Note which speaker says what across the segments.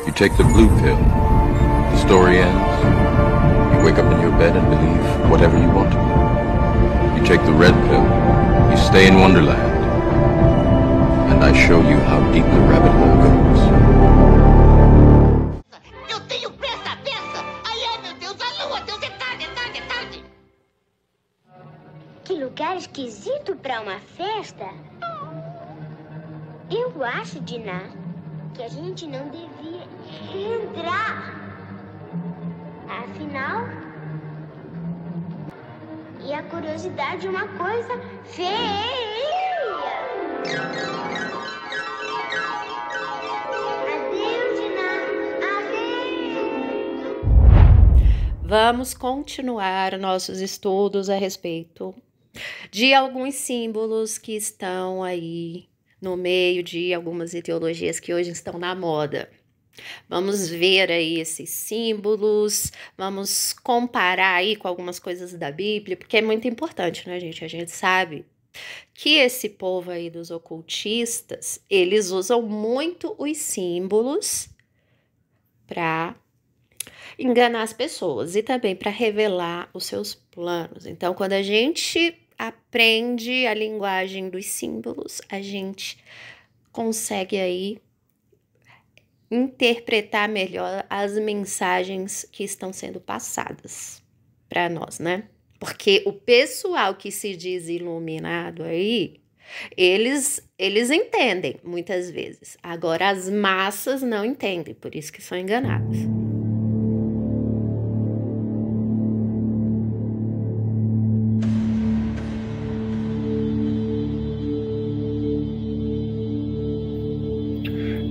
Speaker 1: You take the blue pill. The story ends. You wake up in your bed and believe whatever you want to. You take the red pill. You stay in Wonderland. And I show you how deep the rabbit hole goes.
Speaker 2: Eu tenho pressa, pressa! Ai, ai, meu Deus, a lua, Deus, é tarde, é tarde, é tarde!
Speaker 3: Que lugar esquisito para uma festa. Eu acho, Dinah, que a gente não devia entrar. Afinal, e a curiosidade é uma coisa feia. Adeus, Dinah. Adeus.
Speaker 4: Vamos continuar nossos estudos a respeito de alguns símbolos que estão aí no meio de algumas ideologias que hoje estão na moda. Vamos ver aí esses símbolos, vamos comparar aí com algumas coisas da Bíblia, porque é muito importante, né, gente? A gente sabe que esse povo aí dos ocultistas, eles usam muito os símbolos para enganar as pessoas e também para revelar os seus planos. Então, quando a gente aprende a linguagem dos símbolos, a gente consegue aí interpretar melhor as mensagens que estão sendo passadas para nós, né? Porque o pessoal que se diz iluminado aí, eles entendem muitas vezes. Agora as massas não entendem, por isso que são enganadas.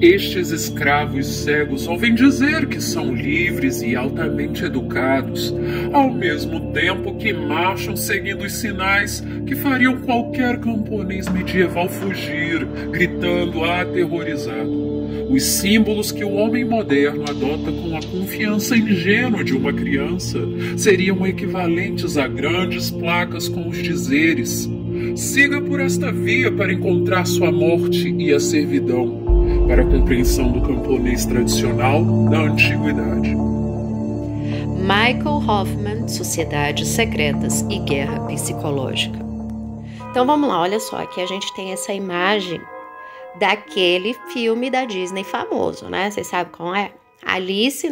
Speaker 5: Estes escravos cegos ouvem dizer que são livres e altamente educados, ao mesmo tempo que marcham seguindo os sinais que fariam qualquer camponês medieval fugir, gritando aterrorizado. Os símbolos que o homem moderno adota com a confiança ingênua de uma criança seriam equivalentes a grandes placas com os dizeres: siga por esta via para encontrar sua morte e a servidão, para a compreensão do camponês tradicional da antiguidade.
Speaker 4: Michael Hoffman, Sociedades Secretas e Guerra Psicológica. Então vamos lá, olha só, aqui a gente tem essa imagem daquele filme da Disney famoso, né? Vocês sabem qual é? Alice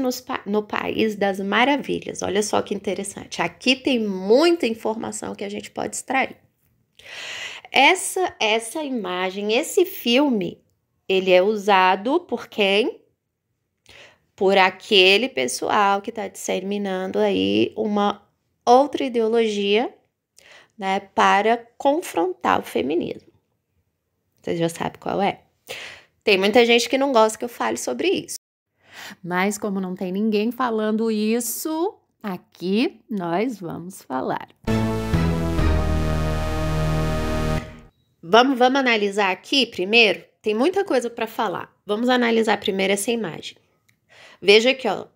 Speaker 4: no País das Maravilhas. Olha só que interessante. Aqui tem muita informação que a gente pode extrair. Essa imagem, esse filme, ele é usado por quem? Por aquele pessoal que está disseminando aí uma outra ideologia, né, para confrontar o feminismo. Vocês já sabem qual é? Tem muita gente que não gosta que eu fale sobre isso. Mas como não tem ninguém falando isso, aqui nós vamos falar. Vamos analisar aqui primeiro. Tem muita coisa para falar. Vamos analisar primeiro essa imagem. Veja aqui, ó,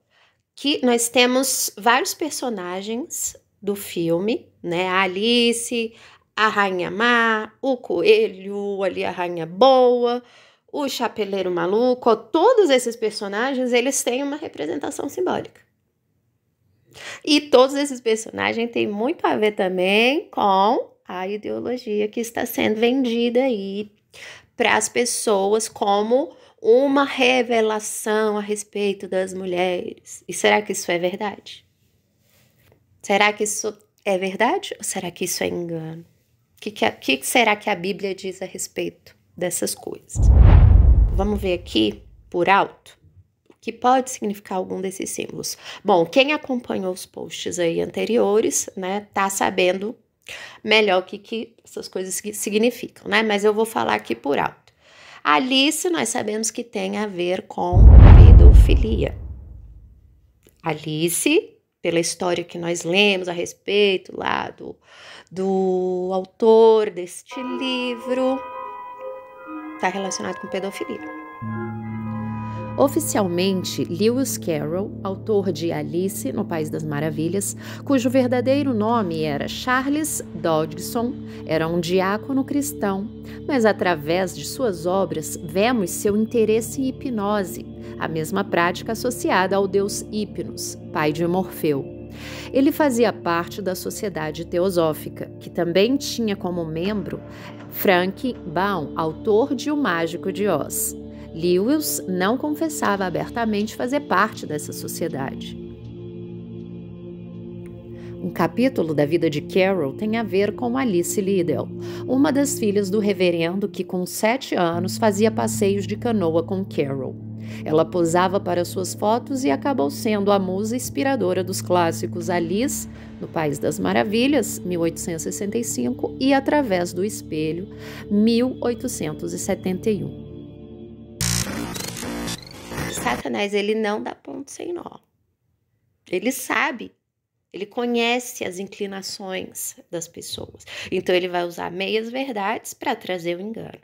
Speaker 4: que nós temos vários personagens do filme, né? A Alice, a Rainha Má, o Coelho, ali a Rainha Boa, o Chapeleiro Maluco. Ó, todos esses personagens, eles têm uma representação simbólica. E todos esses personagens têm muito a ver também com a ideologia que está sendo vendida aí para as pessoas como uma revelação a respeito das mulheres. E será que isso é verdade? Será que isso é verdade ou será que isso é engano? O que será que a Bíblia diz a respeito dessas coisas? Vamos ver aqui, por alto, o que pode significar algum desses símbolos. Bom, quem acompanhou os posts aí anteriores, né, tá sabendo melhor o que essas coisas significam, né? Mas eu vou falar aqui por alto. Alice, nós sabemos que tem a ver com pedofilia. Alice, pela história que nós lemos a respeito lá do autor deste livro, está relacionado com pedofilia. Oficialmente, Lewis Carroll, autor de Alice no País das Maravilhas, cujo verdadeiro nome era Charles Dodgson, era um diácono cristão, mas através de suas obras vemos seu interesse em hipnose, a mesma prática associada ao deus Hipnos, pai de Morfeu. Ele fazia parte da Sociedade Teosófica, que também tinha como membro Frank Baum, autor de O Mágico de Oz. Lewis não confessava abertamente fazer parte dessa sociedade. Um capítulo da vida de Carroll tem a ver com Alice Liddell, uma das filhas do reverendo que com 7 anos fazia passeios de canoa com Carroll. Ela posava para suas fotos e acabou sendo a musa inspiradora dos clássicos Alice, no País das Maravilhas, 1865, e Através do Espelho, 1871.
Speaker 6: Satanás, ele não dá ponto sem nó. Ele sabe, ele conhece as inclinações das pessoas. Então, ele vai usar meias verdades para trazer o engano.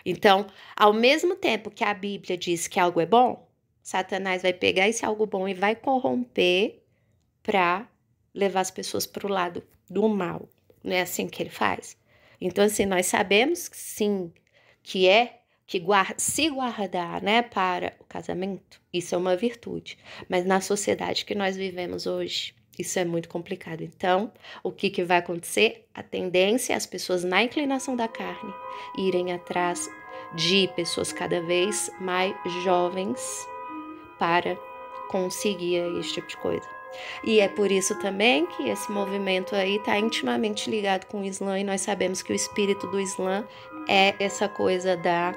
Speaker 6: Então, ao mesmo tempo que a Bíblia diz que algo é bom, Satanás vai pegar esse algo bom e vai corromper para levar as pessoas para o lado do mal. Não é assim que ele faz? Então, assim, nós sabemos que sim, que se guardar, né, para o casamento, isso é uma virtude. Mas na sociedade que nós vivemos hoje, isso é muito complicado. Então, o que vai acontecer? A tendência é as pessoas na inclinação da carne irem atrás de pessoas cada vez mais jovens para conseguir esse tipo de coisa. E é por isso também que esse movimento aí está intimamente ligado com o Islã, e nós sabemos que o espírito do Islã é essa coisa da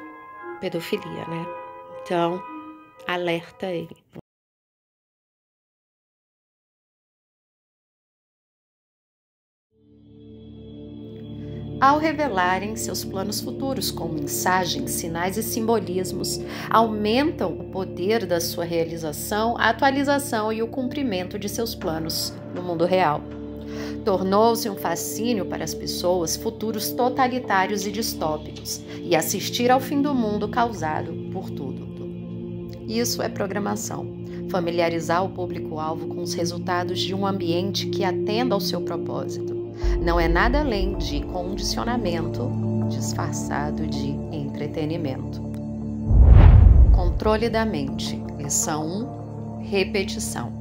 Speaker 6: pedofilia, né? Então, alerta aí.
Speaker 4: Ao revelarem seus planos futuros com mensagens, sinais e simbolismos, aumentam o poder da sua realização, a atualização e o cumprimento de seus planos no mundo real. Tornou-se um fascínio para as pessoas futuros totalitários e distópicos e assistir ao fim do mundo causado por tudo. Isso é programação. Familiarizar o público-alvo com os resultados de um ambiente que atenda ao seu propósito. Não é nada além de condicionamento disfarçado de entretenimento. Controle da mente. Lição 1. Repetição.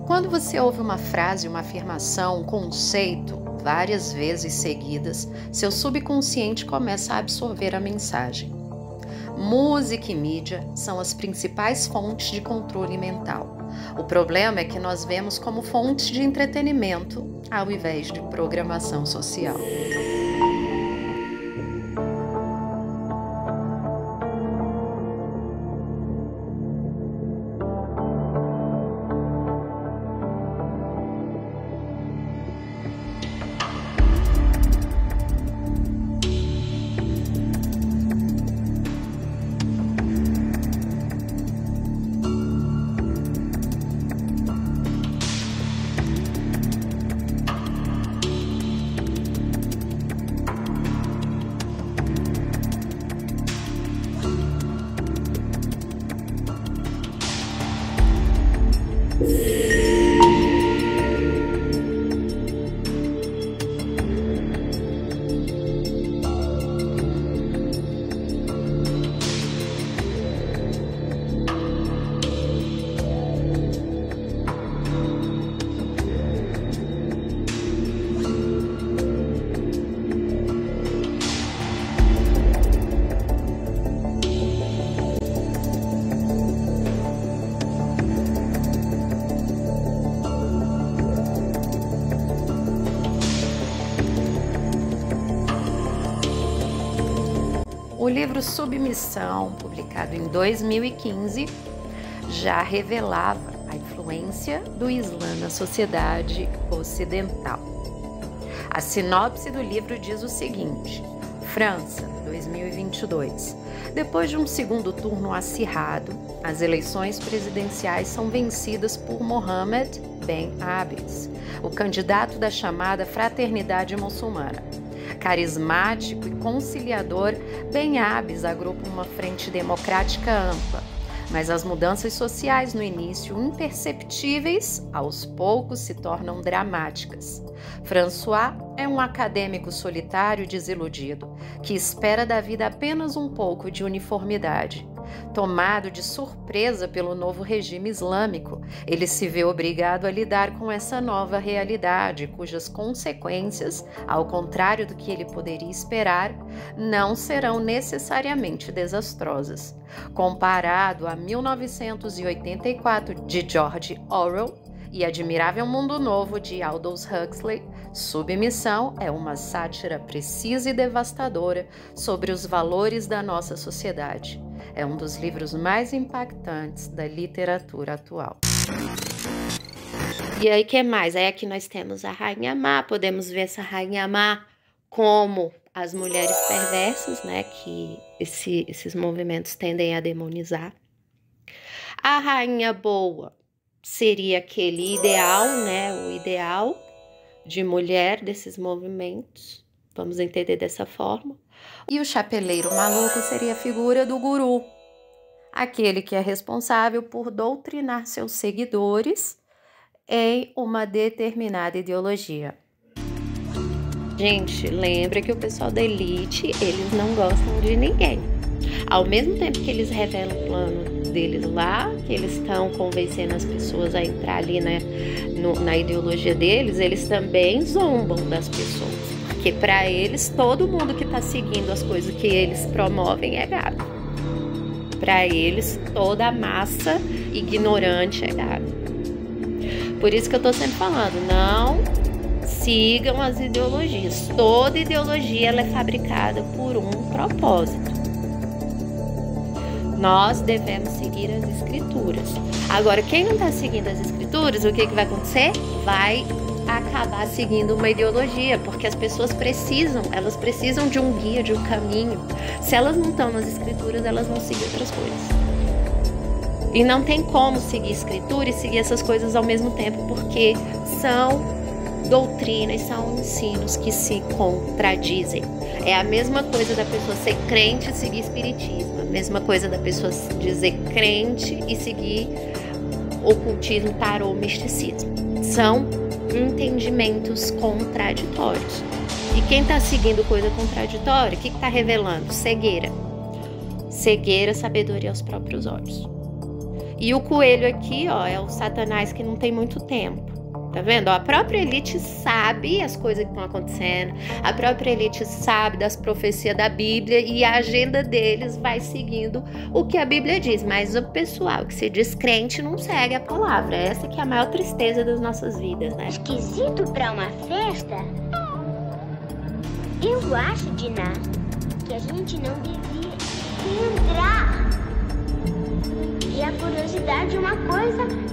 Speaker 4: Quando você ouve uma frase, uma afirmação, um conceito, várias vezes seguidas, seu subconsciente começa a absorver a mensagem. Música e mídia são as principais fontes de controle mental. O problema é que nós vemos como fontes de entretenimento ao invés de programação social. O livro Submissão, publicado em 2015, já revelava a influência do Islã na sociedade ocidental. A sinopse do livro diz o seguinte: França, 2022. Depois de um segundo turno acirrado, as eleições presidenciais são vencidas por Mohammed Ben Abes, o candidato da chamada Fraternidade Muçulmana. Carismático e conciliador, Ben-Abbas agrupa uma frente democrática ampla, mas as mudanças sociais no início, imperceptíveis, aos poucos se tornam dramáticas. François é um acadêmico solitário e desiludido, que espera da vida apenas um pouco de uniformidade. Tomado de surpresa pelo novo regime islâmico, ele se vê obrigado a lidar com essa nova realidade, cujas consequências, ao contrário do que ele poderia esperar, não serão necessariamente desastrosas. Comparado a 1984 de George Orwell e Admirável Mundo Novo de Aldous Huxley, Submissão é uma sátira precisa e devastadora sobre os valores da nossa sociedade. É um dos livros mais impactantes da literatura atual.
Speaker 6: E aí, o que mais? Aí aqui nós temos a Rainha Má. Podemos ver essa Rainha Má como as mulheres perversas, né? Que esses movimentos tendem a demonizar. A Rainha Boa seria aquele ideal, né? O ideal de mulher desses movimentos. Vamos entender dessa forma. E o chapeleiro maluco seria a figura do guru, aquele que é responsável por doutrinar seus seguidores em uma determinada ideologia. Gente, lembra que o pessoal da elite, eles não gostam de ninguém. Ao mesmo tempo que eles revelam o plano deles lá, que eles estão convencendo as pessoas a entrar ali, né, na ideologia deles, eles também zombam das pessoas. Porque para eles, todo mundo que está seguindo as coisas que eles promovem é gado. Para eles, toda a massa ignorante é gado. Por isso que eu estou sempre falando, não sigam as ideologias. Toda ideologia ela é fabricada por um propósito. Nós devemos seguir as escrituras. Agora, quem não está seguindo as escrituras, o que vai acontecer? Vai acabar seguindo uma ideologia, porque as pessoas elas precisam de um guia, de um caminho. Se elas não estão nas escrituras, elas vão seguir outras coisas. E não tem como seguir escritura e seguir essas coisas ao mesmo tempo, porque são doutrinas, são ensinos que se contradizem. É a mesma coisa da pessoa ser crente e seguir espiritismo, a mesma coisa da pessoa dizer crente e seguir ocultismo, tarô, misticismo. São entendimentos contraditórios. E quem está seguindo coisa contraditória, o que está revelando? Cegueira. Cegueira, sabedoria aos próprios olhos. E o coelho aqui, ó, é o Satanás que não tem muito tempo. Tá vendo? A própria elite sabe as coisas que estão acontecendo, a própria elite sabe das profecias da Bíblia e a agenda deles vai seguindo o que a Bíblia diz, mas o pessoal que se diz crente não segue a palavra. Essa que é a maior tristeza das nossas vidas, né?
Speaker 3: Esquisito pra uma festa? Eu acho, Diná, que a gente não devia entrar. E a curiosidade é uma coisa